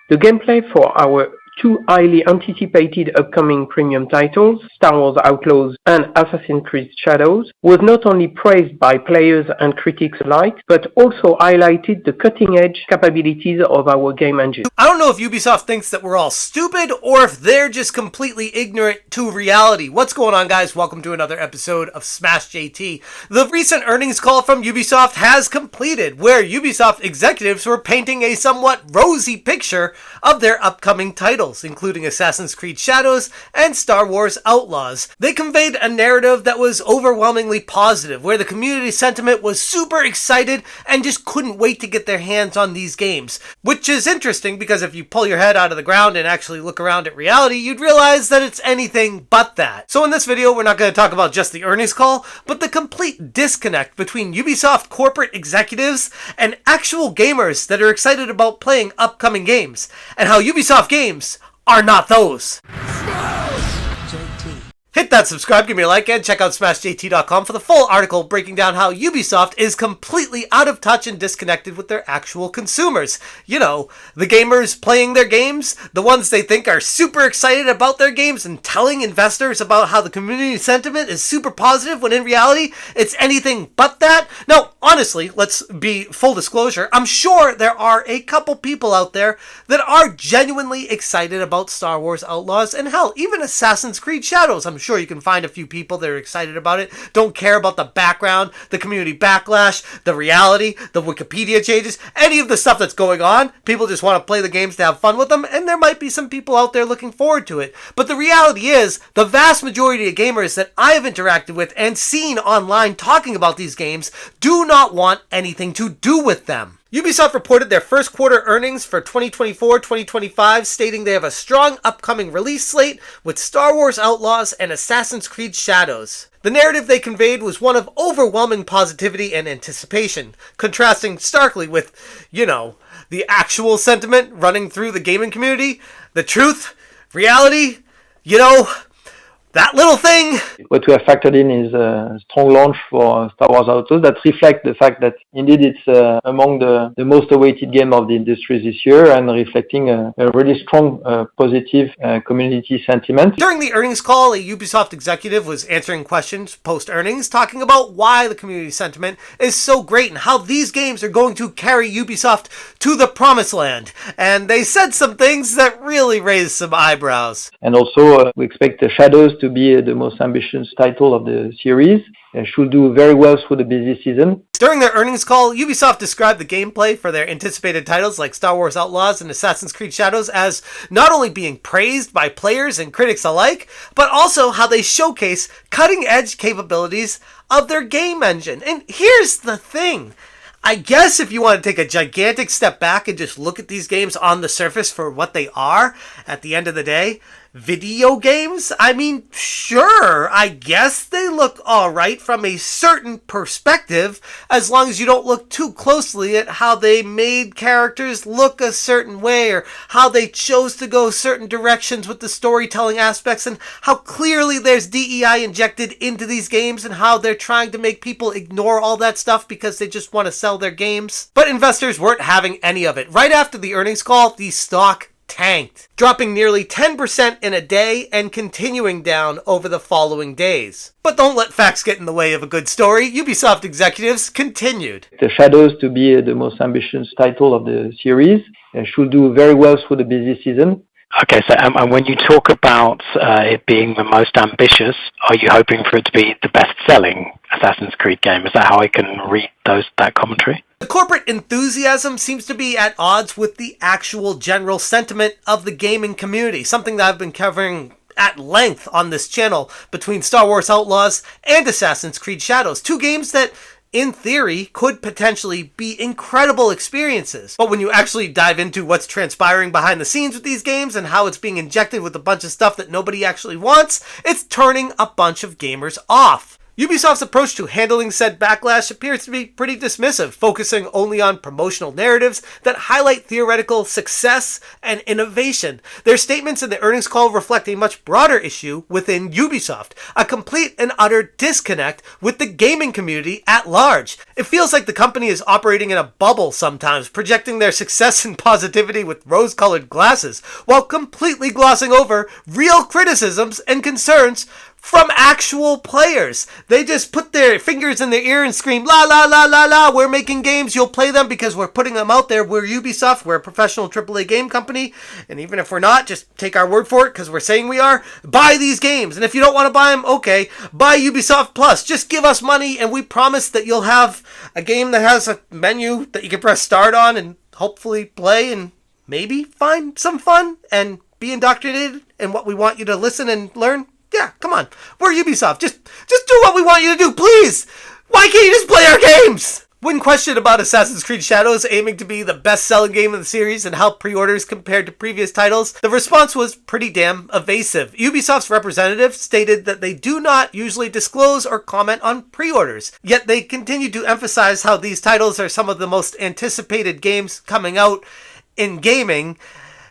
The gameplay for our two highly anticipated upcoming premium titles, Star Wars Outlaws and Assassin's Creed Shadows, was not only praised by players and critics alike, but also highlighted the cutting-edge capabilities of our game engine. I don't know if Ubisoft thinks that we're all stupid or if they're just completely ignorant to reality. What's going on, guys? Welcome to another episode of Smash JT. The recent earnings call from Ubisoft has completed, where Ubisoft executives were painting a somewhat rosy picture of their upcoming titles, including Assassin's Creed Shadows and Star Wars Outlaws. They conveyed a narrative that was overwhelmingly positive, where the community sentiment was super excited and just couldn't wait to get their hands on these games. Which is interesting because if you pull your head out of the ground and actually look around at reality, you'd realize that it's anything but that. So in this video, we're not going to talk about just the earnings call, but the complete disconnect between Ubisoft corporate executives and actual gamers that are excited about playing upcoming games, and how Ubisoft games are not those. Hit that subscribe, give me a like, and check out SmashJT.com for the full article breaking down how Ubisoft is completely out of touch and disconnected with their actual consumers. You know, the gamers playing their games, the ones they think are super excited about their games and telling investors about how the community sentiment is super positive when in reality, it's anything but that. No, honestly, let's be full disclosure, I'm sure there are a couple people out there that are genuinely excited about Star Wars Outlaws, and hell, even Assassin's Creed Shadows. I'm sure you can find a few people that are excited about it, don't care about the background, the community backlash, the reality, the Wikipedia changes, any of the stuff that's going on. People just want to play the games to have fun with them, and there might be some people out there looking forward to it. But the reality is, the vast majority of gamers that I have interacted with and seen online talking about these games do not want anything to do with them. Ubisoft reported their first quarter earnings for 2024-2025, stating they have a strong upcoming release slate with Star Wars Outlaws and Assassin's Creed Shadows. The narrative they conveyed was one of overwhelming positivity and anticipation, contrasting starkly with, you know, the actual sentiment running through the gaming community, the truth, reality, you know, that little thing. What we have factored in is a strong launch for Star Wars Outlaws that reflects the fact that indeed it's among the most awaited game of the industry this year, and reflecting a really strong positive community sentiment. During the earnings call, a Ubisoft executive was answering questions post-earnings, talking about why the community sentiment is so great and how these games are going to carry Ubisoft to the promised land. And they said some things that really raised some eyebrows. And also we expect the Shadows to be the most ambitious title of the series. It should do very well through the busy season. During their earnings call, Ubisoft described the gameplay for their anticipated titles like Star Wars Outlaws and Assassin's Creed Shadows as not only being praised by players and critics alike, but also how they showcase cutting-edge capabilities of their game engine. And here's the thing. I guess if you want to take a gigantic step back and just look at these games on the surface for what they are, at the end of the day, video games? I mean, sure, I guess they look alright from a certain perspective, as long as you don't look too closely at how they made characters look a certain way, or how they chose to go certain directions with the storytelling aspects, and how clearly there's DEI injected into these games, and how they're trying to make people ignore all that stuff because they just want to sell their games. But investors weren't having any of it. Right after the earnings call, the stock tanked, dropping nearly 10% in a day and continuing down over the following days. But don't let facts get in the way of a good story. Ubisoft executives continued. The Shadows to be the most ambitious title of the series. It should do very well through the busy season. Okay, so and when you talk about it being the most ambitious, are you hoping for it to be the best-selling Assassin's Creed game? Is that how I can read that commentary? The corporate enthusiasm seems to be at odds with the actual general sentiment of the gaming community, something that I've been covering at length on this channel between Star Wars Outlaws and Assassin's Creed Shadows, two games that in theory, could potentially be incredible experiences. But when you actually dive into what's transpiring behind the scenes with these games and how it's being injected with a bunch of stuff that nobody actually wants, it's turning a bunch of gamers off. Ubisoft's approach to handling said backlash appears to be pretty dismissive, focusing only on promotional narratives that highlight theoretical success and innovation. Their statements in the earnings call reflect a much broader issue within Ubisoft, a complete and utter disconnect with the gaming community at large. It feels like the company is operating in a bubble sometimes, projecting their success and positivity with rose-colored glasses, while completely glossing over real criticisms and concerns from actual players. They just put their fingers in their ear and scream, la la la la la, we're making games, you'll play them because we're putting them out there. We're Ubisoft, we're a professional AAA game company, and even if we're not, just take our word for it because we're saying we are. Buy these games, and if you don't want to buy them, okay, buy Ubisoft Plus. Just give us money and we promise that you'll have a game that has a menu that you can press start on and hopefully play and maybe find some fun and be indoctrinated in what we want you to listen and learn. Yeah, come on. We're Ubisoft. Just do what we want you to do, please. Why can't you just play our games? When questioned about Assassin's Creed Shadows aiming to be the best-selling game of the series and how pre-orders compared to previous titles, the response was pretty damn evasive. Ubisoft's representative stated that they do not usually disclose or comment on pre-orders, yet they continue to emphasize how these titles are some of the most anticipated games coming out in gaming,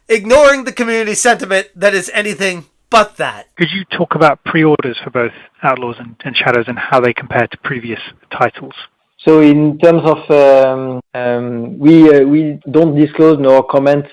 ignoring the community sentiment that is anything but that. Could you talk about pre-orders for both Outlaws and Shadows and how they compare to previous titles? So in terms of, we don't disclose nor comment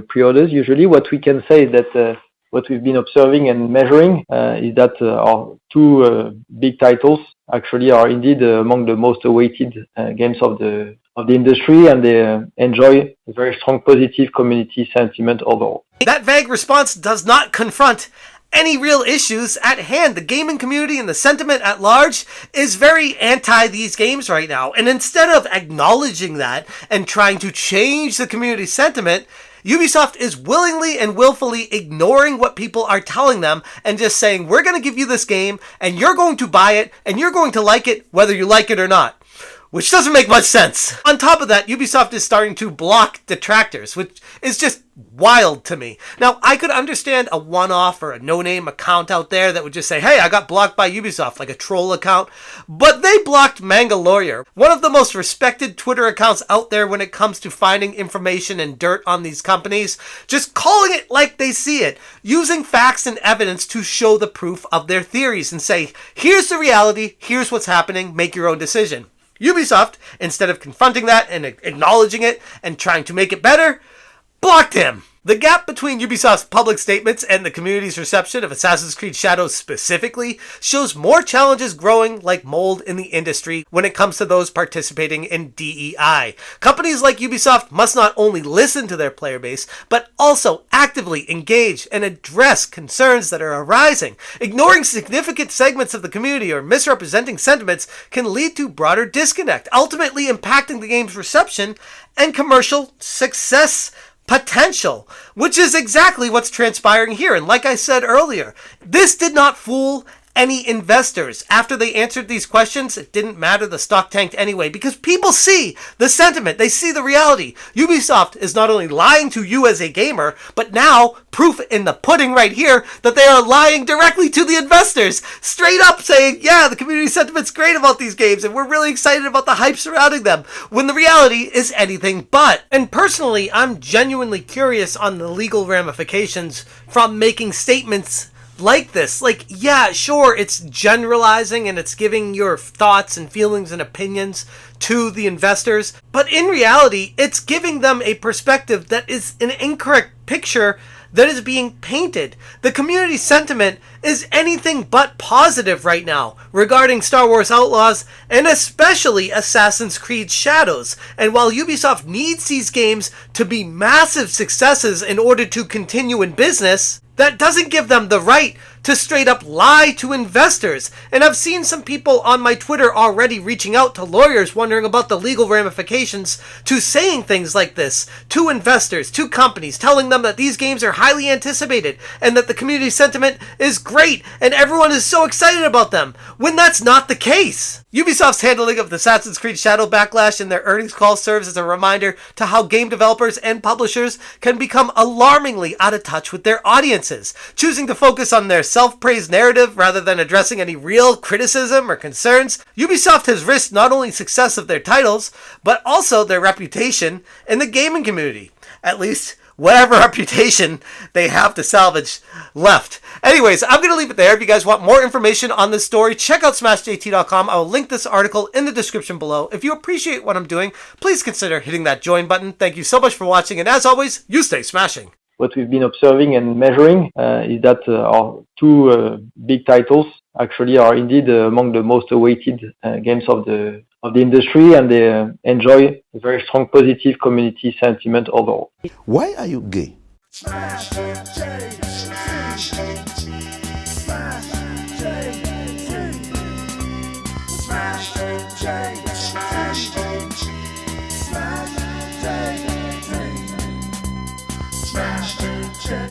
pre-orders usually. What we can say is that what we've been observing and measuring is that our two big titles actually are indeed among the most awaited games of the industry, and they enjoy a very strong positive community sentiment overall. That vague response does not confront any real issues at hand. The gaming community and the sentiment at large is very anti these games right now. And instead of acknowledging that and trying to change the community sentiment, Ubisoft is willingly and willfully ignoring what people are telling them and just saying, we're going to give you this game and you're going to buy it and you're going to like it whether you like it or not. Which doesn't make much sense. On top of that, Ubisoft is starting to block detractors, which is just wild to me. Now, I could understand a one-off or a no-name account out there that would just say, hey, I got blocked by Ubisoft, like a troll account. But they blocked Manga Lawyer, one of the most respected Twitter accounts out there when it comes to finding information and dirt on these companies, just calling it like they see it, using facts and evidence to show the proof of their theories and say, here's the reality, here's what's happening, make your own decision. Ubisoft, instead of confronting that and acknowledging it and trying to make it better, blocked him. The gap between Ubisoft's public statements and the community's reception of Assassin's Creed Shadows specifically shows more challenges growing like mold in the industry when it comes to those participating in DEI. Companies like Ubisoft must not only listen to their player base, but also actively engage and address concerns that are arising. Ignoring significant segments of the community or misrepresenting sentiments can lead to broader disconnect, ultimately impacting the game's reception and commercial success potential, which is exactly what's transpiring here. And like I said earlier, this did not fool any investors. After they answered these questions, it didn't matter, the stock tanked anyway, because people see the sentiment, they see the reality. Ubisoft is not only lying to you as a gamer, but now proof in the pudding right here that they are lying directly to the investors, straight up saying, yeah, the community sentiment's great about these games and we're really excited about the hype surrounding them, when the reality is anything but. And personally, I'm genuinely curious on the legal ramifications from making statements like this. Like, yeah, sure, it's generalizing and it's giving your thoughts and feelings and opinions to the investors, but in reality, it's giving them a perspective that is an incorrect picture that is being painted. The community sentiment is anything but positive right now regarding Star Wars Outlaws and especially Assassin's Creed Shadows. And while Ubisoft needs these games to be massive successes in order to continue in business, that doesn't give them the right to straight up lie to investors. And I've seen some people on my Twitter already reaching out to lawyers wondering about the legal ramifications to saying things like this to investors, to companies, telling them that these games are highly anticipated and that the community sentiment is great and everyone is so excited about them, when that's not the case. Ubisoft's handling of the Assassin's Creed Shadow backlash in their earnings call serves as a reminder to how game developers and publishers can become alarmingly out of touch with their audiences, choosing to focus on their self-praise narrative rather than addressing any real criticism or concerns, Ubisoft has risked not only success of their titles, but also their reputation in the gaming community. At least, whatever reputation they have to salvage left. Anyways, I'm going to leave it there. If you guys want more information on this story, check out smashjt.com. I will link this article in the description below. If you appreciate what I'm doing, please consider hitting that join button. Thank you so much for watching, and as always, you stay smashing. What we've been observing and measuring is that our two big titles actually are indeed among the most awaited games of the industry, and they enjoy a very strong positive community sentiment overall. Why are you gay? Smash it,